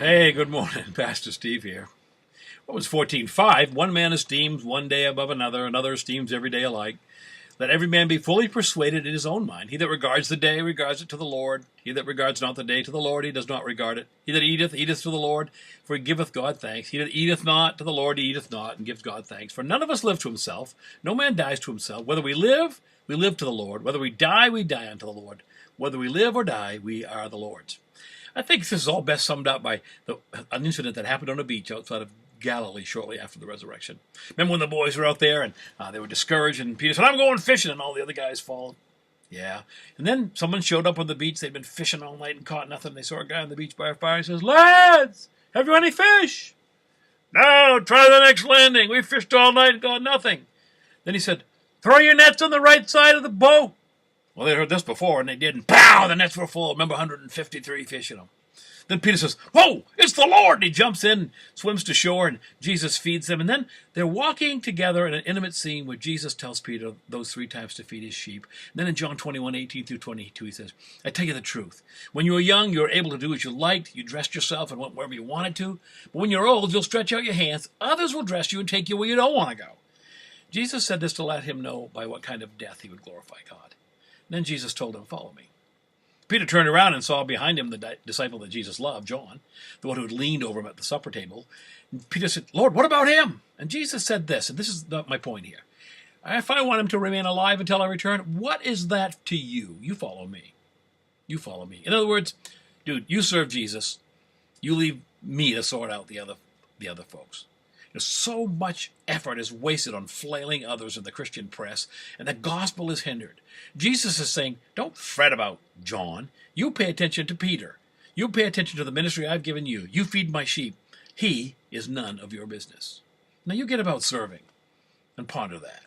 Hey, good morning. Pastor Steve here. What was 14:5? One man esteems one day above another, another esteems every day alike. Let every man be fully persuaded in his own mind. He that regards the day regards it to the Lord. He that regards not the day to the Lord, he does not regard it. He that eateth, eateth to the Lord, for he giveth God thanks. He that eateth not to the Lord, he eateth not, and gives God thanks. For none of us live to himself. No man dies to himself. Whether we live to the Lord. Whether we die unto the Lord. Whether we live or die, we are the Lord's. I think this is all best summed up by an incident that happened on a beach outside of Galilee shortly after the resurrection. Remember when the boys were out there and they were discouraged, and Peter said, "I'm going fishing," and all the other guys followed. Yeah. And then someone showed up on the beach. They'd been fishing all night and caught nothing. They saw a guy on the beach by a fire. He says, "Lads, have you any fish?" "No, try the next landing. We fished all night and got nothing." Then he said, "Throw your nets on the right side of the boat." Well, they heard this before, and they did, and pow, the nets were full. Remember, 153 fish in them. Then Peter says, "Whoa, it's the Lord!" And he jumps in, swims to shore, and Jesus feeds them. And then they're walking together in an intimate scene where Jesus tells Peter those 3 times to feed his sheep. And then in John 21:18-22, he says, "I tell you the truth. When you were young, you were able to do as you liked. You dressed yourself and went wherever you wanted to. But when you're old, you'll stretch out your hands. Others will dress you and take you where you don't want to go." Jesus said this to let him know by what kind of death he would glorify God. Then Jesus told him, "Follow me." Peter turned around and saw behind him the disciple that Jesus loved, John, the one who had leaned over him at the supper table. And Peter said, "Lord, what about him?" And Jesus said this, and this is my point here. "If I want him to remain alive until I return, what is that to you? You follow me. You follow me." In other words, dude, you serve Jesus. You leave me to sort out the other folks. So much effort is wasted on flailing others in the Christian press, and the gospel is hindered. Jesus is saying, don't fret about John. You pay attention to Peter. You pay attention to the ministry I've given you. You feed my sheep. He is none of your business. Now you get about serving and ponder that.